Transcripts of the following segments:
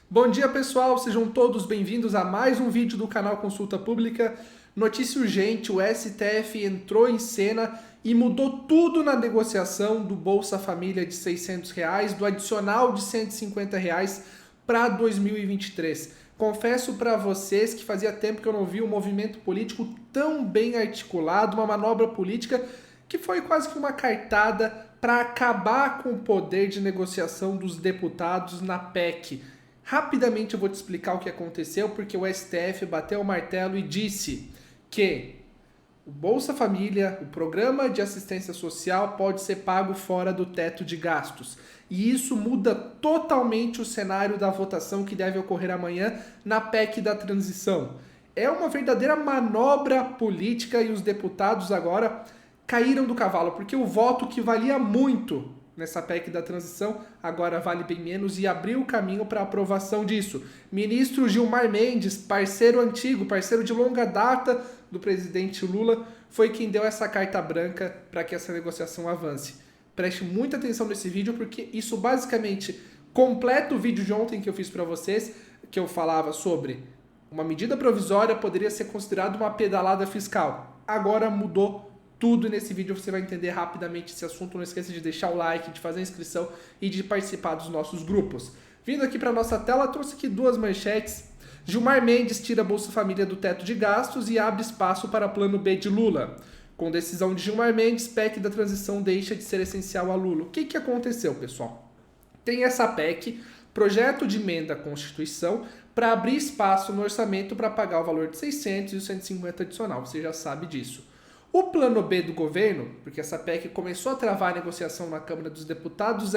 Bom dia, pessoal, sejam todos bem-vindos a mais um vídeo do canal Consulta Pública. Notícia urgente, o STF entrou em cena e mudou tudo na negociação do Bolsa Família de R$ 600, do adicional de R$ 150 para 2023. Confesso para vocês que fazia tempo que eu não vi um movimento político tão bem articulado, uma manobra política que foi quase que uma cartada para acabar com o poder de negociação dos deputados na PEC. Rapidamente eu vou te explicar o que aconteceu, porque o STF bateu o martelo e disse que o Bolsa Família, o Programa de Assistência Social, pode ser pago fora do teto de gastos. E isso muda totalmente o cenário da votação que deve ocorrer amanhã na PEC da transição. É uma verdadeira manobra política e os deputados agora caíram do cavalo, porque o voto que valia muito nessa PEC da transição, agora vale bem menos e abriu o caminho para a aprovação disso. Ministro Gilmar Mendes, parceiro antigo, parceiro de longa data do presidente Lula, foi quem deu essa carta branca para que essa negociação avance. Preste muita atenção nesse vídeo, porque isso basicamente completa o vídeo de ontem que eu fiz para vocês, que eu falava sobre uma medida provisória poderia ser considerada uma pedalada fiscal. Agora mudou tudo nesse vídeo, você vai entender rapidamente esse assunto. Não esqueça de deixar o like, de fazer a inscrição e de participar dos nossos grupos. Vindo aqui para nossa tela, trouxe aqui duas manchetes. Gilmar Mendes tira Bolsa Família do teto de gastos e abre espaço para plano B de Lula. Com decisão de Gilmar Mendes, PEC da transição deixa de ser essencial a Lula. O que aconteceu, pessoal? Tem essa PEC, projeto de emenda à Constituição, para abrir espaço no orçamento para pagar o valor de 600 e o 150 adicional. Você já sabe disso. O plano B do governo, porque essa PEC começou a travar a negociação na Câmara dos Deputados,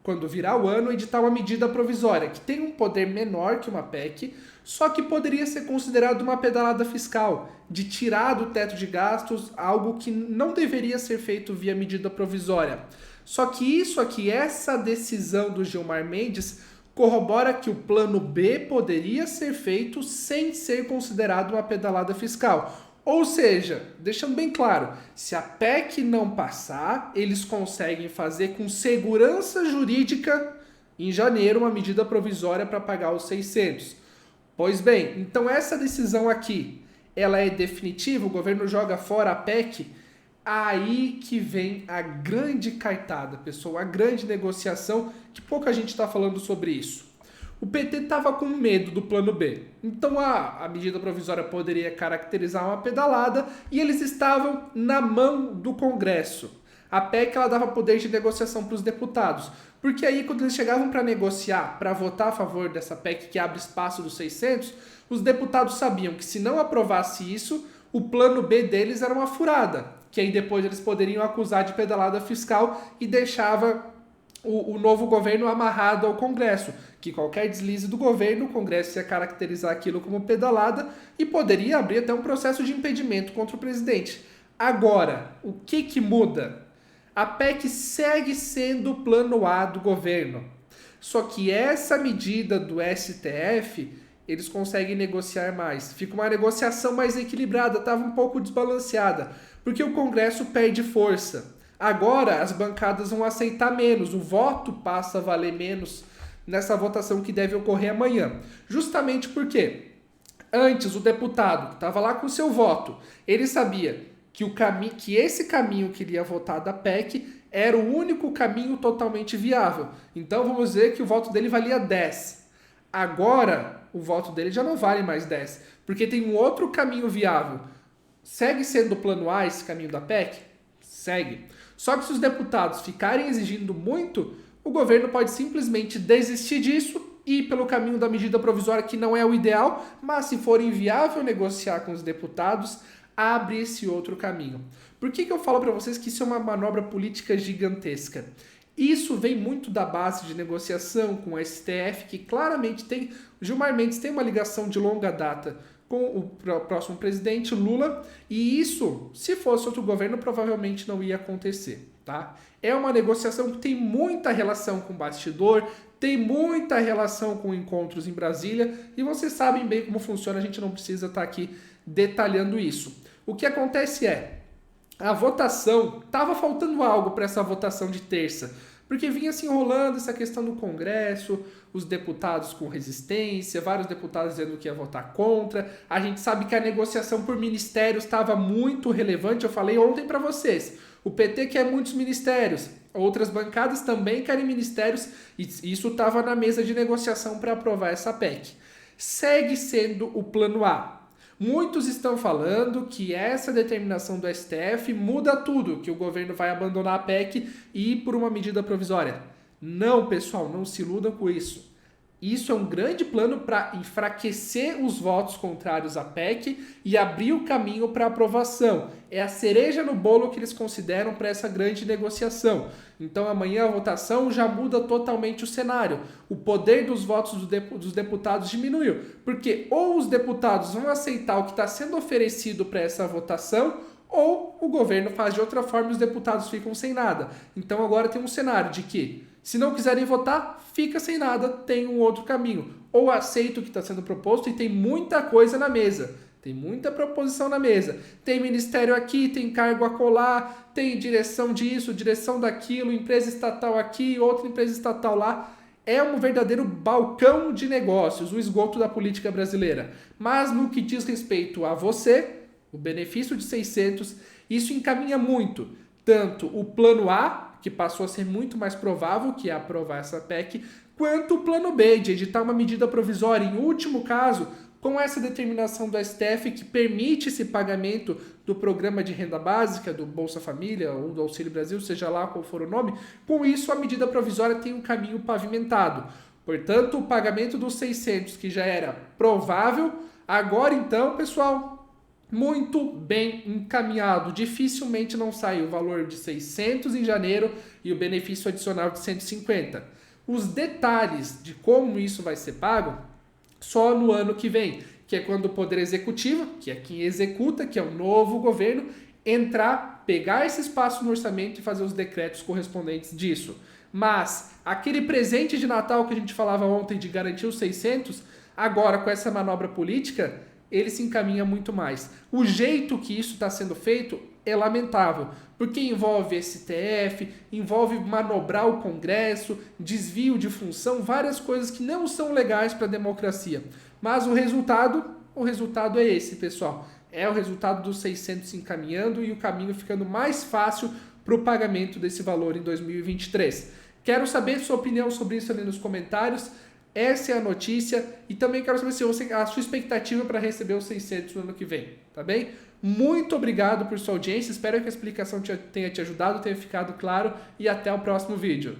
quando virar o ano, editar uma medida provisória que tem um poder menor que uma PEC, só que poderia ser considerado uma pedalada fiscal, de tirar do teto de gastos algo que não deveria ser feito via medida provisória. Só que isso aqui, essa decisão do Gilmar Mendes, corrobora que o plano B poderia ser feito sem ser considerado uma pedalada fiscal. Ou seja, deixando bem claro, se a PEC não passar, eles conseguem fazer com segurança jurídica em janeiro uma medida provisória para pagar os 600. Pois bem, então essa decisão aqui, ela é definitiva, o governo joga fora a PEC, aí que vem a grande cartada, pessoal, a grande negociação, que pouca gente está falando sobre isso. O PT estava com medo do plano B, então a medida provisória poderia caracterizar uma pedalada e eles estavam na mão do Congresso. A PEC ela dava poder de negociação para os deputados, porque aí quando eles chegavam para negociar, para votar a favor dessa PEC que abre espaço dos 600, os deputados sabiam que se não aprovasse isso, o plano B deles era uma furada, que aí depois eles poderiam acusar de pedalada fiscal e deixava o novo governo amarrado ao Congresso, que qualquer deslize do governo, o Congresso ia caracterizar aquilo como pedalada e poderia abrir até um processo de impedimento contra o presidente. Agora, o que muda? A PEC segue sendo o plano A do governo. Só que essa medida do STF, eles conseguem negociar mais. Fica uma negociação mais equilibrada, estava um pouco desbalanceada, porque o Congresso perde força. Agora as bancadas vão aceitar menos, o voto passa a valer menos nessa votação que deve ocorrer amanhã. Justamente porque antes o deputado que estava lá com o seu voto, ele sabia que esse caminho que ele ia votar da PEC era o único caminho totalmente viável. Então vamos dizer que o voto dele valia 10. Agora o voto dele já não vale mais 10, porque tem um outro caminho viável. Segue sendo o plano A esse caminho da PEC? Segue. Só que se os deputados ficarem exigindo muito, o governo pode simplesmente desistir disso e ir pelo caminho da medida provisória, que não é o ideal, mas se for inviável negociar com os deputados, abre esse outro caminho. Por que eu falo para vocês que isso é uma manobra política gigantesca? Isso vem muito da base de negociação com o STF, que claramente tem... Gilmar Mendes tem uma ligação de longa data com o próximo presidente, Lula, e isso, se fosse outro governo, provavelmente não ia acontecer, tá? É uma negociação que tem muita relação com bastidor, tem muita relação com encontros em Brasília, e vocês sabem bem como funciona, a gente não precisa estar aqui detalhando isso. O que acontece a votação, estava faltando algo para essa votação de terça, Porque vinha se enrolando essa questão do Congresso, os deputados com resistência, vários deputados dizendo que ia votar contra. A gente sabe que a negociação por ministérios estava muito relevante, eu falei ontem para vocês. O PT quer muitos ministérios, outras bancadas também querem ministérios, e isso estava na mesa de negociação para aprovar essa PEC. Segue sendo o plano A. Muitos estão falando que essa determinação do STF muda tudo, que o governo vai abandonar a PEC e ir por uma medida provisória. Não, pessoal, não se iludam com isso. Isso é um grande plano para enfraquecer os votos contrários à PEC e abrir o caminho para aprovação. É a cereja no bolo que eles consideram para essa grande negociação. Então amanhã a votação já muda totalmente o cenário. O poder dos votos dos deputados diminuiu, porque ou os deputados vão aceitar o que está sendo oferecido para essa votação, ou o governo faz de outra forma e os deputados ficam sem nada. Então agora tem um cenário de que, se não quiserem votar, fica sem nada, tem um outro caminho. Ou aceita o que está sendo proposto, e tem muita coisa na mesa. Tem muita proposição na mesa. Tem ministério aqui, tem cargo a colar, tem direção disso, direção daquilo, empresa estatal aqui, outra empresa estatal lá. É um verdadeiro balcão de negócios, o esgoto da política brasileira. Mas no que diz respeito a você, o benefício de 600, isso encaminha muito. Tanto o plano A, que passou a ser muito mais provável, que é aprovar essa PEC, quanto o plano B, de editar uma medida provisória, em último caso, com essa determinação do STF que permite esse pagamento do programa de renda básica, do Bolsa Família ou do Auxílio Brasil, seja lá qual for o nome, com isso a medida provisória tem um caminho pavimentado. Portanto, o pagamento dos 600, que já era provável, agora então, pessoal, muito bem encaminhado. Dificilmente não sai o valor de 600 em janeiro e o benefício adicional de 150. Os detalhes de como isso vai ser pago só no ano que vem, que é quando o Poder Executivo, que é quem executa, que é o novo governo, entrar, pegar esse espaço no orçamento e fazer os decretos correspondentes disso. Mas aquele presente de Natal que a gente falava ontem de garantir os 600, agora com essa manobra política, ele se encaminha muito mais. O jeito que isso está sendo feito é lamentável, porque envolve STF, envolve manobrar o Congresso, desvio de função, várias coisas que não são legais para a democracia. Mas o resultado é esse, pessoal. É o resultado dos 600 se encaminhando e o caminho ficando mais fácil para o pagamento desse valor em 2023. Quero saber sua opinião sobre isso ali nos comentários. Essa é a notícia e também quero saber se a sua expectativa para receber os 600 no ano que vem, tá bem? Muito obrigado por sua audiência, espero que a explicação tenha te ajudado, tenha ficado claro e até o próximo vídeo.